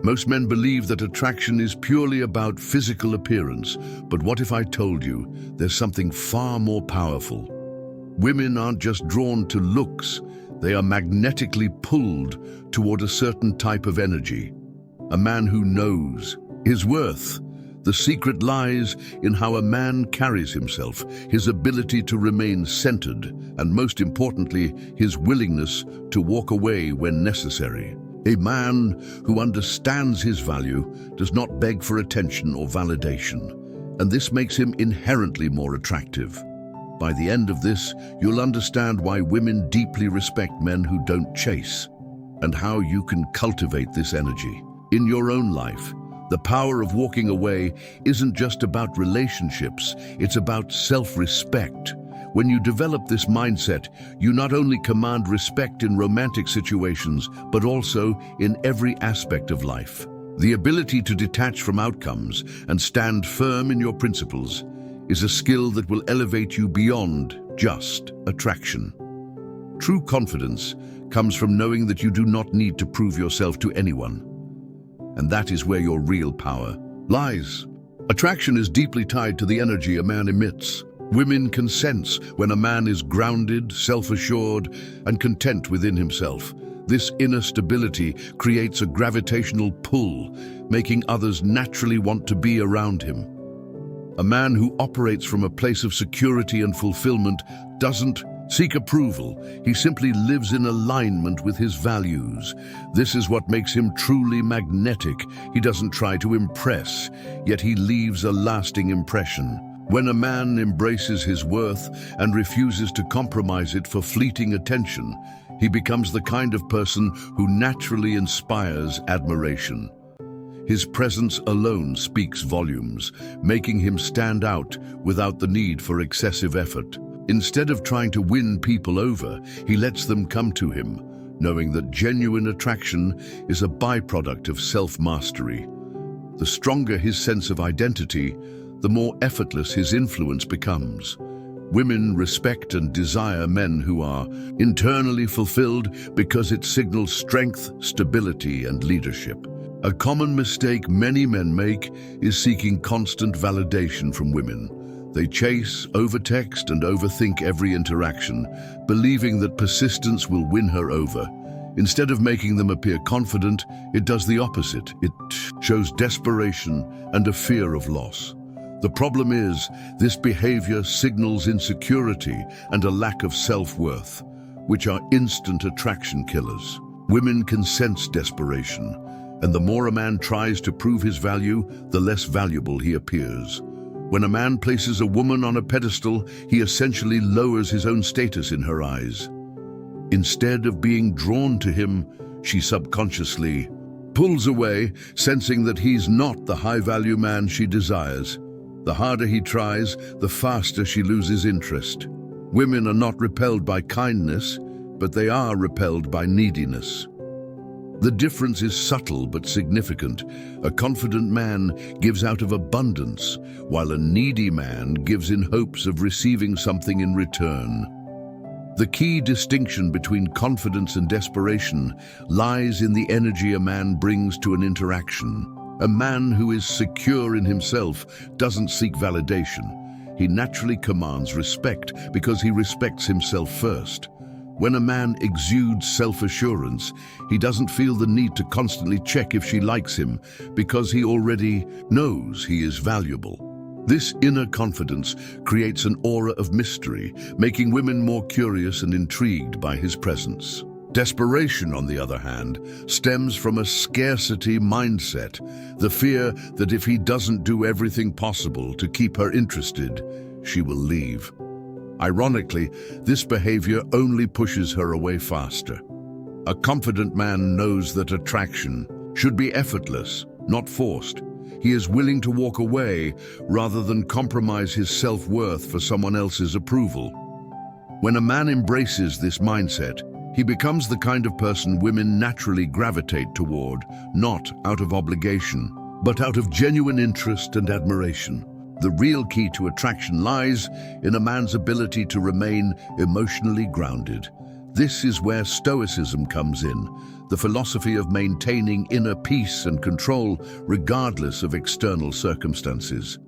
Most men believe that attraction is purely about physical appearance, but what if I told you there's something far more powerful? Women aren't just drawn to looks, they are magnetically pulled toward a certain type of energy. A man who knows his worth. The secret lies in how a man carries himself, his ability to remain centered, and most importantly, his willingness to walk away when necessary. A man who understands his value does not beg for attention or validation, and this makes him inherently more attractive. By the end of this, you'll understand why women deeply respect men who don't chase, and how you can cultivate this energy in your own life. The power of walking away isn't just about relationships, it's about self-respect. When you develop this mindset, you not only command respect in romantic situations, but also in every aspect of life. The ability to detach from outcomes and stand firm in your principles is a skill that will elevate you beyond just attraction. True confidence comes from knowing that you do not need to prove yourself to anyone. And that is where your real power lies. Attraction is deeply tied to the energy a man emits. Women can sense when a man is grounded, self-assured, and content within himself. This inner stability creates a gravitational pull, making others naturally want to be around him. A man who operates from a place of security and fulfillment doesn't seek approval. He simply lives in alignment with his values. This is what makes him truly magnetic. He doesn't try to impress, yet he leaves a lasting impression. When a man embraces his worth and refuses to compromise it for fleeting attention, he becomes the kind of person who naturally inspires admiration. His presence alone speaks volumes, making him stand out without the need for excessive effort. Instead of trying to win people over, he lets them come to him, knowing that genuine attraction is a byproduct of self-mastery. The stronger his sense of identity, the more effortless his influence becomes. Women respect and desire men who are internally fulfilled because it signals strength, stability, and leadership. A common mistake many men make is seeking constant validation from women. They chase, overtext, and overthink every interaction, believing that persistence will win her over. Instead of making them appear confident, it does the opposite. It shows desperation and a fear of loss. The problem is, this behavior signals insecurity and a lack of self-worth, which are instant attraction killers. Women can sense desperation, and the more a man tries to prove his value, the less valuable he appears. When a man places a woman on a pedestal, he essentially lowers his own status in her eyes. Instead of being drawn to him, she subconsciously pulls away, sensing that he's not the high-value man she desires. The harder he tries, the faster she loses interest. Women are not repelled by kindness, but they are repelled by neediness. The difference is subtle but significant. A confident man gives out of abundance, while a needy man gives in hopes of receiving something in return. The key distinction between confidence and desperation lies in the energy a man brings to an interaction. A man who is secure in himself doesn't seek validation. He naturally commands respect because he respects himself first. When a man exudes self-assurance, he doesn't feel the need to constantly check if she likes him because he already knows he is valuable. This inner confidence creates an aura of mystery, making women more curious and intrigued by his presence. Desperation, on the other hand, stems from a scarcity mindset, the fear that if he doesn't do everything possible to keep her interested, she will leave. Ironically, this behavior only pushes her away faster. A confident man knows that attraction should be effortless, not forced. He is willing to walk away rather than compromise his self-worth for someone else's approval. When a man embraces this mindset, he becomes the kind of person women naturally gravitate toward, not out of obligation, but out of genuine interest and admiration. The real key to attraction lies in a man's ability to remain emotionally grounded. This is where Stoicism comes in, the philosophy of maintaining inner peace and control regardless of external circumstances.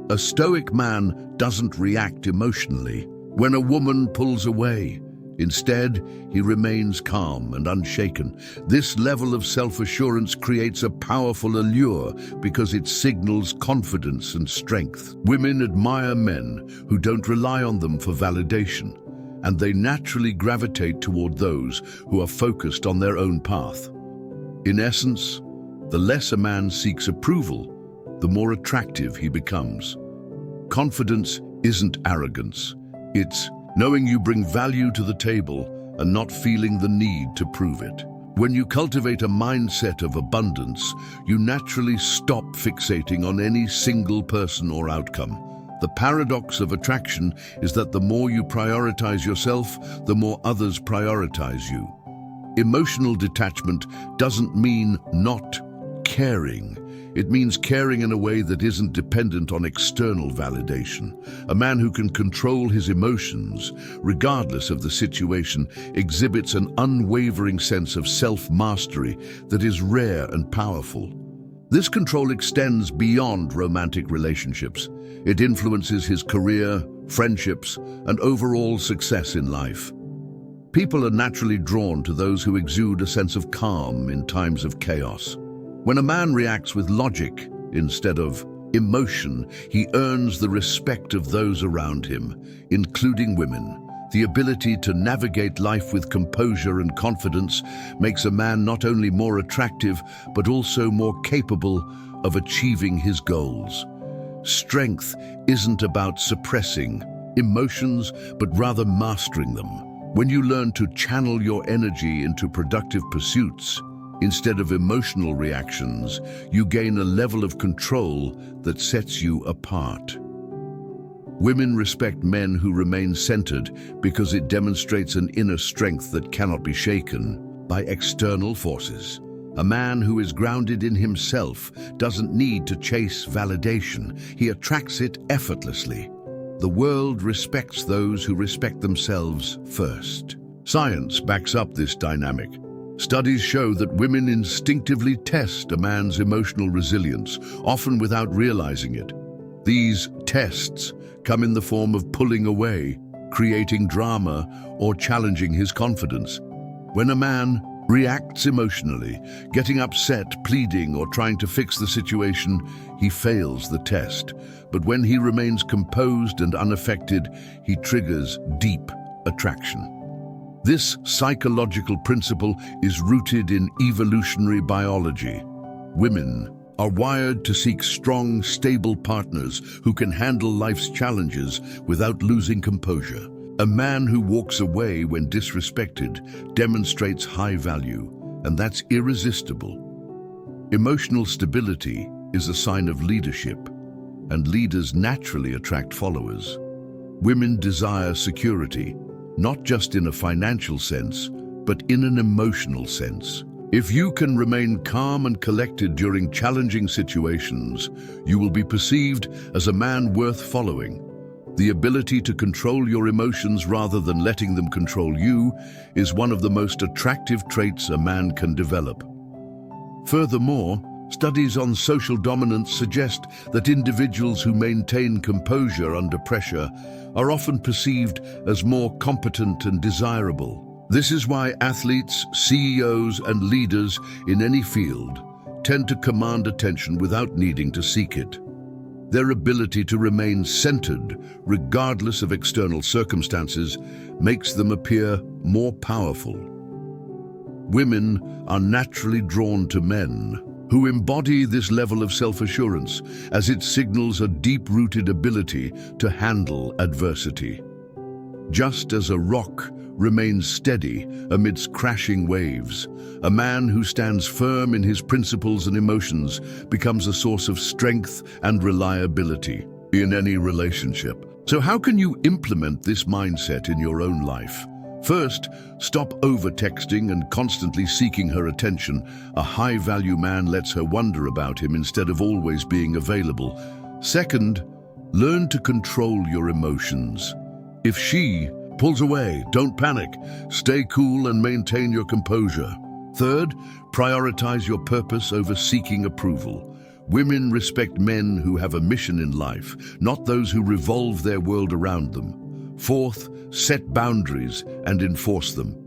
A Stoic man doesn't react emotionally when a woman pulls away. Instead, he remains calm and unshaken. This level of self-assurance creates a powerful allure because it signals confidence and strength. Women admire men who don't rely on them for validation, and they naturally gravitate toward those who are focused on their own path. In essence, the less a man seeks approval, the more attractive he becomes. Confidence isn't arrogance. It's knowing you bring value to the table and not feeling the need to prove it. When you cultivate a mindset of abundance, you naturally stop fixating on any single person or outcome. The paradox of attraction is that the more you prioritize yourself, the more others prioritize you. Emotional detachment doesn't mean not caring. It means caring in a way that isn't dependent on external validation. A man who can control his emotions, regardless of the situation, exhibits an unwavering sense of self-mastery that is rare and powerful. This control extends beyond romantic relationships. It influences his career, friendships, and overall success in life. People are naturally drawn to those who exude a sense of calm in times of chaos. When a man reacts with logic instead of emotion, he earns the respect of those around him, including women. The ability to navigate life with composure and confidence makes a man not only more attractive, but also more capable of achieving his goals. Strength isn't about suppressing emotions, but rather mastering them. When you learn to channel your energy into productive pursuits, instead of emotional reactions, you gain a level of control that sets you apart. Women respect men who remain centered because it demonstrates an inner strength that cannot be shaken by external forces. A man who is grounded in himself doesn't need to chase validation. He attracts it effortlessly. The world respects those who respect themselves first. Science backs up this dynamic. Studies show that women instinctively test a man's emotional resilience, often without realizing it. These tests come in the form of pulling away, creating drama, or challenging his confidence. When a man reacts emotionally, getting upset, pleading, or trying to fix the situation, he fails the test. But when he remains composed and unaffected, he triggers deep attraction. This psychological principle is rooted in evolutionary biology. Women are wired to seek strong, stable partners who can handle life's challenges without losing composure. A man who walks away when disrespected demonstrates high value, and that's irresistible. Emotional stability is a sign of leadership, and leaders naturally attract followers. Women desire security, not just in a financial sense, but in an emotional sense. If you can remain calm and collected during challenging situations, you will be perceived as a man worth following. The ability to control your emotions rather than letting them control you is one of the most attractive traits a man can develop. Furthermore, studies on social dominance suggest that individuals who maintain composure under pressure are often perceived as more competent and desirable. This is why athletes, CEOs, and leaders in any field tend to command attention without needing to seek it. Their ability to remain centered, regardless of external circumstances, makes them appear more powerful. Women are naturally drawn to men who embody this level of self-assurance, as it signals a deep-rooted ability to handle adversity. Just as a rock remains steady amidst crashing waves, a man who stands firm in his principles and emotions becomes a source of strength and reliability in any relationship. So how can you implement this mindset in your own life? First, stop over-texting and constantly seeking her attention. A high-value man lets her wonder about him instead of always being available. Second, learn to control your emotions. If she pulls away. Don't panic. Stay cool and maintain your composure. Third, prioritize your purpose over seeking approval. Women respect men who have a mission in life, not those who revolve their world around them. Fourth, set boundaries and enforce them.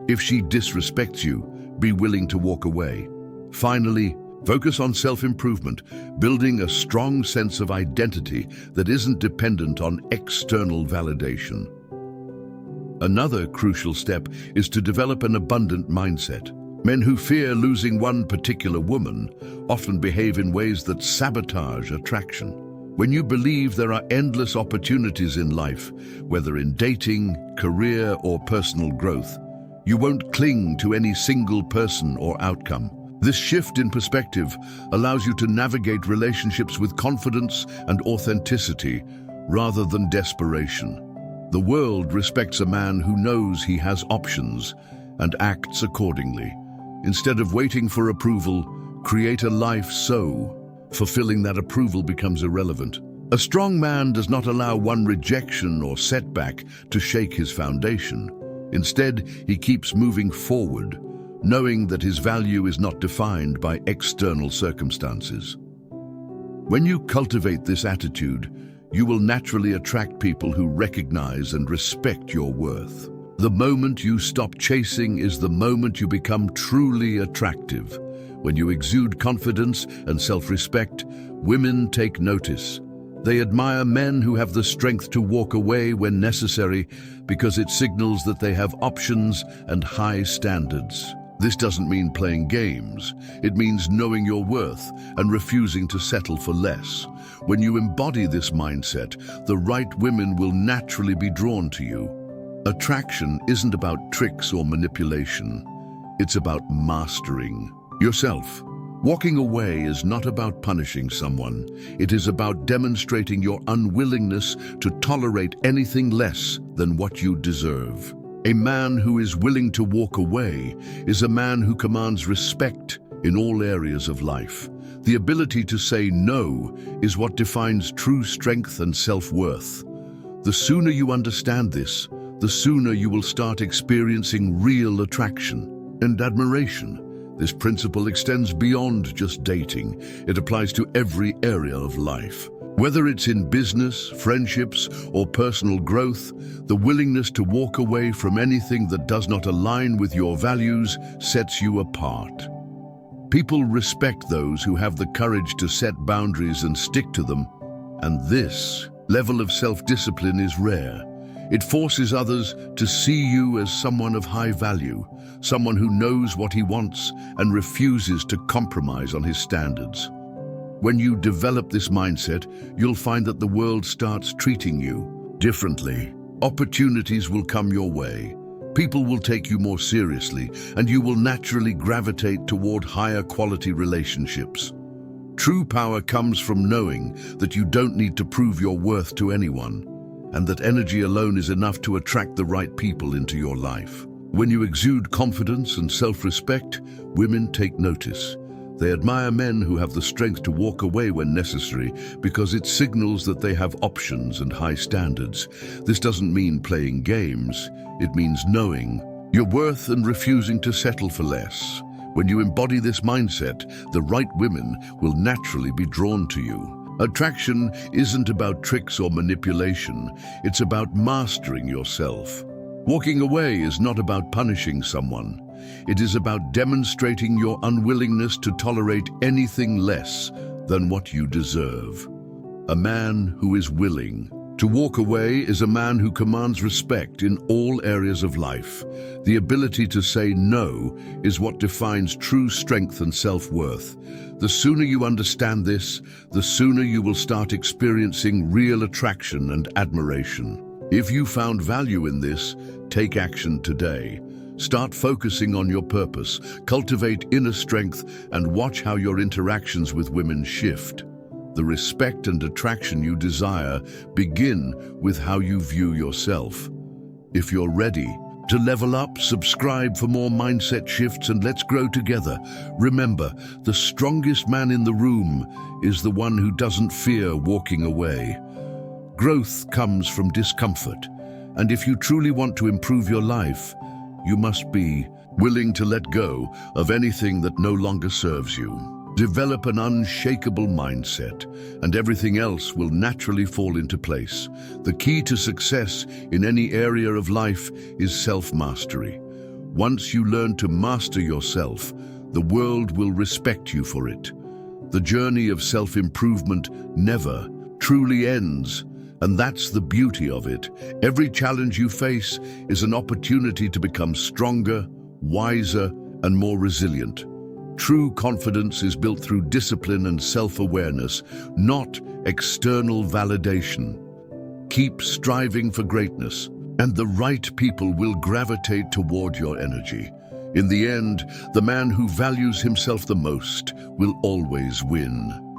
If she disrespects you, be willing to walk away. Finally, focus on self-improvement, building a strong sense of identity that isn't dependent on external validation. Another crucial step is to develop an abundant mindset. Men who fear losing one particular woman often behave in ways that sabotage attraction. When you believe there are endless opportunities in life, whether in dating, career, or personal growth, you won't cling to any single person or outcome. This shift in perspective allows you to navigate relationships with confidence and authenticity rather than desperation. The world respects a man who knows he has options and acts accordingly. Instead of waiting for approval, create a life so fulfilling that approval becomes irrelevant. A strong man does not allow one rejection or setback to shake his foundation. Instead, he keeps moving forward, knowing that his value is not defined by external circumstances. When you cultivate this attitude, you will naturally attract people who recognize and respect your worth. The moment you stop chasing is the moment you become truly attractive. When you exude confidence and self-respect, women take notice. They admire men who have the strength to walk away when necessary because it signals that they have options and high standards. This doesn't mean playing games. It means knowing your worth and refusing to settle for less. When you embody this mindset, the right women will naturally be drawn to you. Attraction isn't about tricks or manipulation. It's about mastering yourself. Walking away is not about punishing someone. It is about demonstrating your unwillingness to tolerate anything less than what you deserve. A man who is willing to walk away is a man who commands respect in all areas of life. The ability to say no is what defines true strength and self-worth. The sooner you understand this, the sooner you will start experiencing real attraction and admiration. This principle extends beyond just dating. It applies to every area of life. Whether it's in business, friendships, or personal growth, the willingness to walk away from anything that does not align with your values sets you apart. People respect those who have the courage to set boundaries and stick to them, and this level of self-discipline is rare. It forces others to see you as someone of high value, someone who knows what he wants and refuses to compromise on his standards. When you develop this mindset, you'll find that the world starts treating you differently. Opportunities will come your way. People will take you more seriously, and you will naturally gravitate toward higher quality relationships. True power comes from knowing that you don't need to prove your worth to anyone, and that energy alone is enough to attract the right people into your life. When you exude confidence and self-respect, women take notice. They admire men who have the strength to walk away when necessary because it signals that they have options and high standards. This doesn't mean playing games. It means knowing your worth and refusing to settle for less. When you embody this mindset, the right women will naturally be drawn to you. Attraction isn't about tricks or manipulation. It's about mastering yourself. Walking away is not about punishing someone. It is about demonstrating your unwillingness to tolerate anything less than what you deserve. A man who is willing to walk away is a man who commands respect in all areas of life. The ability to say no is what defines true strength and self-worth. The sooner you understand this, the sooner you will start experiencing real attraction and admiration. If you found value in this, take action today. Start focusing on your purpose, cultivate inner strength, and watch how your interactions with women shift. The respect and attraction you desire begin with how you view yourself. If you're ready to level up, subscribe for more mindset shifts and let's grow together. Remember, the strongest man in the room is the one who doesn't fear walking away. Growth comes from discomfort, And if you truly want to improve your life, you must be willing to let go of anything that no longer serves you. Develop an unshakable mindset, and everything else will naturally fall into place. The key to success in any area of life is self-mastery. Once you learn to master yourself, the world will respect you for it. The journey of self-improvement never truly ends, and that's the beauty of it. Every challenge you face is an opportunity to become stronger, wiser, and more resilient. True confidence is built through discipline and self-awareness, not external validation. Keep striving for greatness, and the right people will gravitate toward your energy. In the end, the man who values himself the most will always win.